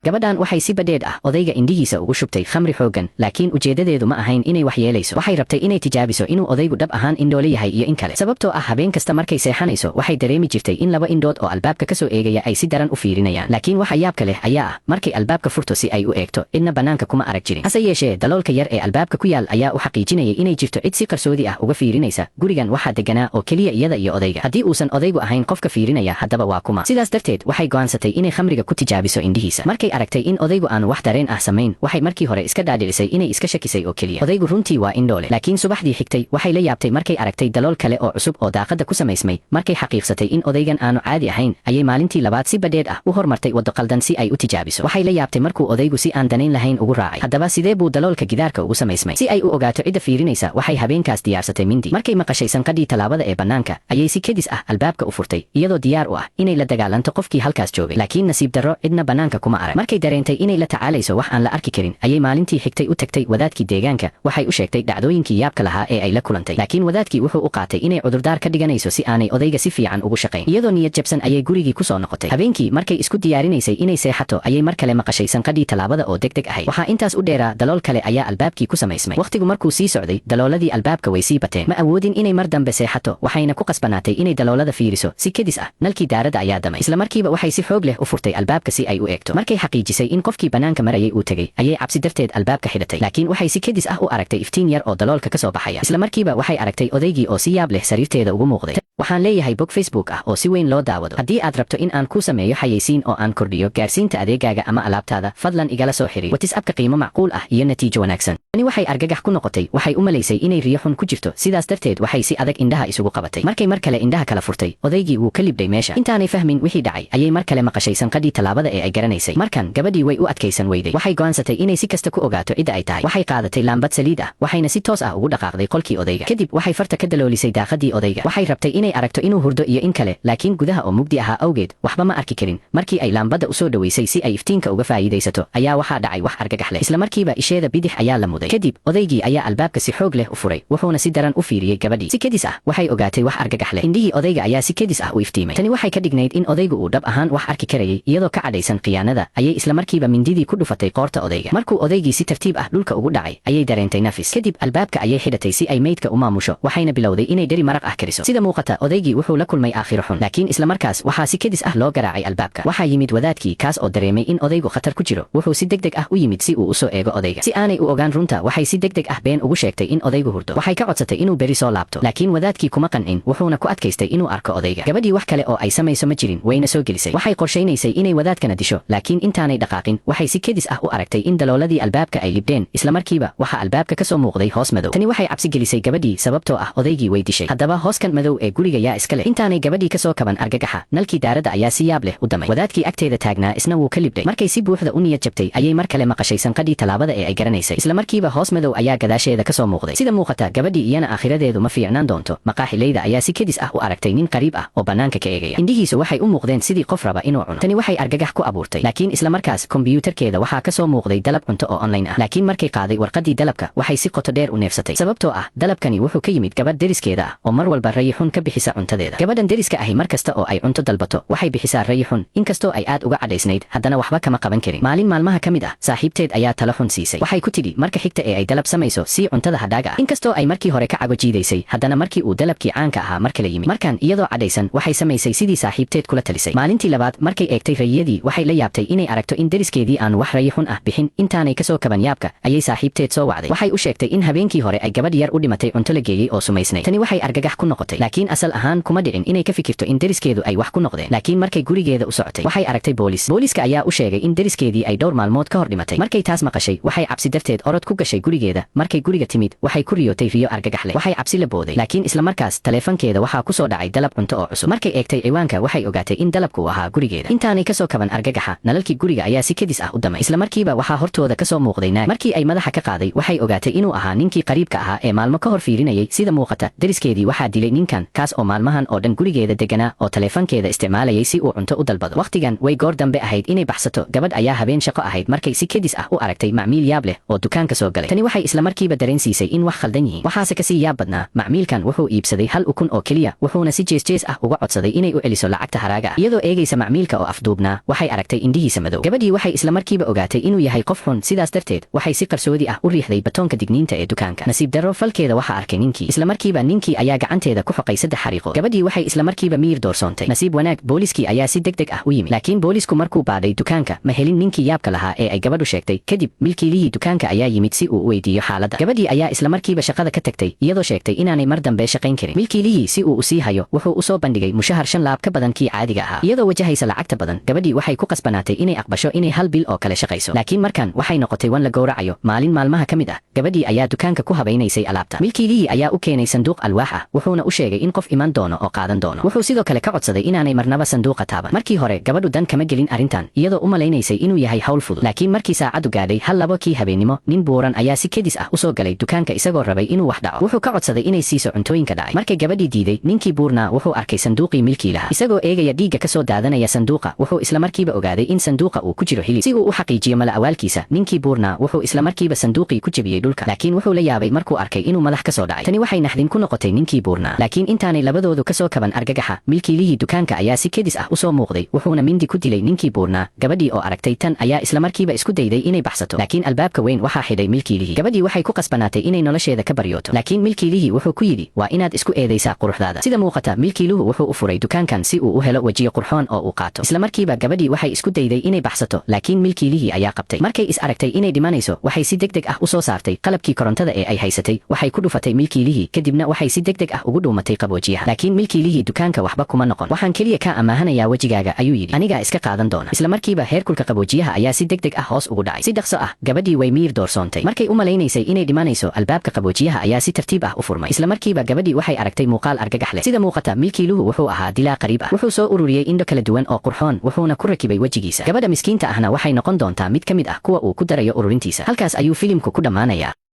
gabadhan waxay si badheedh ah odayga indhihiisa ugu shubtay khamri xooggan, laakiin ujeedadeedu ma ahayn inay wax yeelayso. Waxay rabtay inay tijaabiso inuu odaygu dhab ahaan indhoole yahay iyo in kale. Sababtoo ah habeen kasta markay seexanayso waxay dareemi jirtay in laba indhood oo albaabka ka soo eegaya ay si daran u fiirinayaan. Laakiin waxa yaabka leh ayaa ah markay albaabka furto si ay u eegto, cidna banaanka kuma arag jirin. Hase yeeshee daloolka yar ee albaabka ku yaal ayaa u xaqiijinayay inay jirto cid si qarsoodi ah uga fiirinaysa. Gurigan waxaa deganaa oo keliya iyada iyo odayga. Haddii uusan odaygu ahayn qofka fiirinaya, haddaba waa kuma? Sidaas darteed waxay go'aansatay inay khamriga ku tijaabiso indhihiisa. Markay aragtay in odaygu aan wax dareen ah samayn, waxay markii hore iska dhaadhicisay inay iska shakisay oo keliya. Odaygu runtii waa indhoole. Laakiin subaxdii xigtay waxay la yaabtay markay aragtay dalool kale oo cusub oo daaqada ku samaysmay. Markay xaqiiqsatay in odaygan aanu caadi ahayn, ayay maalintii labaad si badheedh ah u hormartay waddo qaldan si ay u tijaabiso. Waxay la yaabtay markuu odaygu si aan danayn lahayn ugu raacay. Haddaba sidee buu daloolka gidaarka ugu samaysmay? Si ay u ogaato cidda fiirinaysa, waxay habeenkaas diyaarsatay mindi. Markay maqashay sanqadhii talaabada ee bannaanka, ayay si kedis ah albaabka u furtay, iyadoo diyaar u ah inay la dagaalanto qofkii halkaas joogay. Laakiin nasiib darro, cidna bannaanka kuma arag. Markay dareentay inay la tacaalayso wax aan la arki karin, ayay maalintii xigtay u tagtay wadaadkii deegaanka. Waxay u sheegtay dhacdooyinkii yaabka lahaa ee ay la kulantay. Laakiin wadaadkii wuxuu u qaatay inay cudurdaar ka dhiganayso si aanay odayga si fiican ugu shaqayn. Iyadoo niyad jabsan ayay gurigii ku soo noqotay. Habeenkii markay isku diyaarinaysay inay seexato, ayay mar kale maqashay sanqadhii talaabada oo degdeg ahayd. Waxaa intaas u dheeraa dalool kale ayaa albaabkii ku samaysmay. Waqtigu markuu sii socday, dalooladii albaabka way sii bateen. Ma awoodin inay mar dambe seexato, waxayna ku qasbanaatay inay daloolada fiiriso. Si kedis ah, nalkii daarada ayaa damay. Isla markiiba waxay si xoog leh u furtay albaabka si ay u eegto. Markay xaqiijisay in qofkii banaanka marayay uu tegay, ayay cabsi darteed albaabka xidhatay. Laakiin waxay si kedis ah u aragtay iftiin yar oo daloolka ka soo baxaya. Isla markiiba waxay aragtay odaygii oo si yaab leh sariirteeda ugu muuqday. Waxaan leeyahay bog Facebook ah oo si weyn loo daawado. Haddii aad rabto in aan ku sameeyo xayeysiin oo aan kordhiyo gaarsiinta adeegaaga ama alaabtaada, fadlan igala soo xiriir. WhatsApp-ka qiimo macquul ah iyo natiijo wanaagsan. Tani waxay argagax ku noqotay. Waxay u malaysay inay riyo xun ku jirto, sidaas darteed waxay si adag indhaha isugu qabatay. Markay mar kale indhaha kala furtay, odaygii wuu ka libdhay meesha. Intaanay fahmin wixii dhacay, ayay mar kale maqashay sanqadhii talaabada ee ay garanaysay. Markan gabadhii way u adkaysan weyday. Waxay go'aansatay inay si kasta ku ogaato cidda ay tahay. Waxay qaadatay laambad saliid ah, waxayna si toos ah ugu dhaqaaqday qolkii odayga. Kadib waxay farta ka daloolisay daaqadii odayga. Waxay rabtay inay aragto inuu hurdo iyo in kale, laakiin gudaha oo mugdi ahaa awgeed waxba ma arki karin. Markii ay laambada u soo dhaweysay si ay iftiinka uga faa'iidaysato, ayaa waxaa dhacay wax argagax leh. Isla markiiba isheeda bidix ayaa la muday. Kadib odaygii ayaa albaabka si xoog leh u furay, wuxuuna si daran u fiiriyey gabadhii. Si kedis ah waxay ogaatay wax argagax leh. Indhihii odayga ayaa si kedis ah u iftiimay. Tani waxay ka dhignayd in odaygu uu dhab ahaan wax arki karayay. Iyadoo ka cadhaysan khiyaanada, ayay isla markiiba mindidii ku dhufatay qoorta odayga. Markuu odaygii si tartiib ah dhulka ugu dhacay, ayay dareentay nafis. Kadib albaabka ayay xidhatay si ay meydka u maamusho, waxayna bilowday inay dheri maraq ah kariso. Sida muuqata, odaygii wuxuu la kulmay aakhiro xun. Laakiin isla markaas waxaa si kedis ah loo garaacay albaabka. Waxaa yimid wadaadkii, kaas oo dareemay in odaygu khatar ku jiro. Wuxuu si degdeg ah u yimid si uu u soo eego odayga. Si aanay u ogaan runta, waxay si degdeg ah been ugu sheegtay in odaygu hurdo. Waxay ka codsatay inuu beri soo laabto. Laakiin wadaadkii kuma qancin, wuxuuna ku adkaystay inuu arko odayga. Gabadhii wax kale oo ay samayso ma jirin, wayna soo gelisay. Waxay qorshaynaysay inay wadaadkana disho, laakiin intaanay dhaqaaqin, waxay si kedis ah u aragtay in dalooladii albaabka ay libdeen. Isla markiiba waxaa albaabka ka soo muuqday hoos madow. Tani waxay cabsi gelisay gabadhii, sababtoo ah odaygii way dishay. Haddaba hooskan madow ee guriga yaa iska leh. Intaanay gabadhii ka soo kaban argagaxa, nalkii daarada ayaa si yaab leh u damay. Wadaadkii agteeda taagnaa isna wuu ka libdhay. Markay si buuxda u niyad jabtay, ayay mar kale maqashay sanqadhii talaabada ee ay garanaysay. Isla markiiba hoos madow ayaa gadaasheeda ka soo muuqday. Sida muuqata, gabadhii iyana aakhiradeedu ma fiicnaan doonto. Maqaaxileyda ayaa si kedis ah u aragtay nin qariib ah oo bannaanka ka eegaya. Indhihiisu waxay u muuqdeen sidii qof raba inuu cuno. Tani waxay argagax ku abuurtay. Laakiin isla markaas kombiyuutarkeeda waxaa ka soo muuqday dalab cunto oo online ah. Laakiin markay qaaday warqadii dalabka, waxay si qoto dheer u neefsatay. Sababtoo ah dalabkani wuxuu ka yimid gabadh deriskeeda ah oo mar walba rayi xun ka bixisa cuntadeeda. Gabadhan deriska ahi mar kasta oo ay cunto dalbato, waxay bixisaa rayi xun. Inkastoo ay aad uga cadhaysnayd, haddana waxba kama qaban karin. Maalin maalmaha ka mid ah, saaxiibteed ayaa talo xun siisay. Waxay ku tidhi marka xigta ee ay dalab samayso, sii cuntada hadhaaga ah. Inkastoo ay markii hore ka cago jiidaysay, haddana markii uu dalabkii caanka ahaa mar kale yimid. Markan iyadoo cadhaysan, waxay samaysay sidii saaxiibteed kula talisay. Maalintii labaad markay eegtay rayiyadii, waxay la yaabtay inay aragto in deriskeedii aan wax rayi xun ah bixin. Intaanay ka soo kaban yaabka, ayay saaxiibteed soo wacday. Waxay u sheegtay in habeenkii hore ay gabadh yar u dhimatay cunto la geeyey oo sumaysnay. Tani waxay argagax ku noqotay. Laakiin asal ahaan kuma dhicin inay ka fikirto in deriskeedu ay wax ku noqdeen. Laakiin markay gurigeeda u socotay, waxay aragtay boolis. Booliska ayaa u sheegay in deriskeedii ay dhowr maalmood ka hor dhimatay. Markay taas maqashay, waxay cabsi darteed orod ku gashay gurigeeda. Markay guriga timid, waxay ku riyootay riyo argagax leh. Waxay cabsi la booday. Laakiin isla markaas taleefankeeda waxaa ku soo dhacay dalab cunto oo cusub. Markay eegtay ciwaanka, waxay ogaatay in dalabku ahaa gurigeeda. Intaanay ka soo kaban argagaxa, nalalkii guriga ayaa si kedis ah u damay. Isla markiiba waxaa hortooda ka soo muuqday naag. Markii ay madaxa ka qaaday, waxay ogaatay inuu ahaa ninkii qariibka ahaa ee maalmo ka hor fiirinayay. Sida muuqata, deriskeedii waxaa dilay ninkan, kaas qofkaas oo maalmahan oo dhan gurigeeda deganaa oo taleefankeeda isticmaalayay si uu cunto u dalbado. Waqtigan way goor dambe ahayd inay baxsato. Gabadh ayaa habeen shaqo ahayd markay si kedis ah u aragtay macmiil yaab leh oo dukaanka soo galay. Tani waxay isla markiiba dareensiisay in wax khaldan yihiin. Waxaase ka sii yaab badnaa, macmiilkan wuxuu iibsaday 1 ukun oo keliya, wuxuuna si jees ah uga codsaday inay u celiso lacagta haraaga ah. Iyadoo eegaysa macmiilka oo afduubnaa, waxay aragtay indhihiisa madow. Gabadhii waxay isla markiiba ogaatay inuu yahay qof xun, sidaas darteed waxay si qarsoodi ah u riixday batoonka digniinta ee dukaanka. Nasiib darro, falkeeda waxa arkay ninkii. Isla markiiba ninkii ayaa gacanteeda ku xoqay 3 xariiqo. Gabadhii waxay isla markiiba miir doorsoontay. Nasiib wanaag, booliskii ayaa si degdeg ah u yimid. Laakiin boolisku markuu baadhay dukaanka, ma helin ninkii yaabka lahaa ee ay gabadhu sheegtay. Kadib milkiilihii dukaanka ayaa yimid si uu u weydiiyo xaaladda. Gabadhii ayaa isla markiiba shaqada ka tagtay, iyadoo sheegtay inaanay mar dambe shaqayn karin. Milkiilihii si uu u sii hayo, wuxuu u soo bandhigay mushahar 5 laab ka badan kii caadiga ahaa. Iyadoo wajahaysa lacagta badan, gabadhii waxay ku qasbanaatay inay aqbasho inay 1 bil oo kale shaqayso. Laakiin markan waxay noqotay wan la gowracayo. Maalin maalmaha ka mid ah, gabadhii ayaa dukaanka ku habaynaysay alaabta. Milkiilihii ayaa u keenay sanduuq alwaax ah, wuxuuna u sheegay in qof iman doono oo qaadan doono. Wuxuu sidoo kale ka codsaday inaanay marnaba sanduuqa taaban. Markii hore gabadhu dan kama gelin arrintan, iyadoo u malaynaysay inuu yahay hawl fudud. Laakiin markii saacadu gaadhay 1-2 habeenimo, nin buuran ayaa si kedis ah u soo galay dukaanka isagoo rabay inuu wax dhaco. Wuxuu ka codsaday inay siiso cuntooyinka dhacay. Markay gabadhii diiday, ninkii buurnaa wuxuu arkay sanduuqii milkiilaha. Isagoo eegaya dhiigga ka soo daadanaya sanduuqa, wuxuu isla markiiba ogaaday in sanduuqa uu ku jiro hilib. Si uu u xaqiijiyo mala awaalkiisa, ninkii buurnaa wuxuu isla markiiba sanduuqii ku jebiyey dhulka. Laakiin wuxuu la yaabay markuu arkay inuu madax ka soo dhacay. Tani waxay naxdin ku noqotay ninkii buurnaa. Laakiin intaanay labadoodu ka soo kaban argagaxa, milkiilihii dukaanka ayaa si kedis ah u soo muuqday, wuxuuna mindi ku dilay ninkii buurnaa. Gabadhii oo aragtay tan ayaa isla markiiba isku dayday inay baxsato. Laakiin albaabka weyn waxaa xidhay milkiilihii. Gabadhii waxay ku qasbanaatay inay nolosheeda ka baryooto. Laakiin milkiilihii wuxuu ku yidhi, waa inaad isku eedaysaa quruxdaada. Sida muuqata, milkiiluhu wuxuu u furay dukaankan si uu u helo wajiyo qurxoon oo uu qaato. Isla markiiba gabadhii waxay isku dayday inay baxsato, laakiin milkiilihii ayaa qabtay. Markay is aragtay inay dhimanayso, waxay si degdeg ah u soo saartay qalabkii korontada ee ay haysatay. Waxay ku dhufatay milkiilihii, kadibna waxay si degdeg ah ugu dhuumatay qaboojiyaha. Laakiin milkiilihii dukaanka waxba kuma noqon. Waxaan kaliya ka amaahanayaa wajigaaga, ayuu yidhi. Anigaa iska qaadan doona. Isla markiiba heerkulka qaboojiyaha ayaa si degdeg ah hoos ugu dhacay. Si dhaqso ah, gabadhii way miir doorsoontay. Markay u malaynaysay inay dhimanayso, albaabka qaboojiyaha ayaa si tartiib ah u furmay. Isla markiiba gabadhii waxay aragtay muuqaal argagax leh. Sida muuqata, milkiiluhu wuxuu ahaa dilaa qariib ah. Wuxuu soo ururiyey indho kala duwan oo qurxoon, wuxuuna ku rakibay wajigiisa. Gabadha miskiinta ahna waxay noqon doontaa mid ka mid ah kuwa uu ku darayo ururintiisa. Halkaas ayuu filimku ku dhammaanayaa.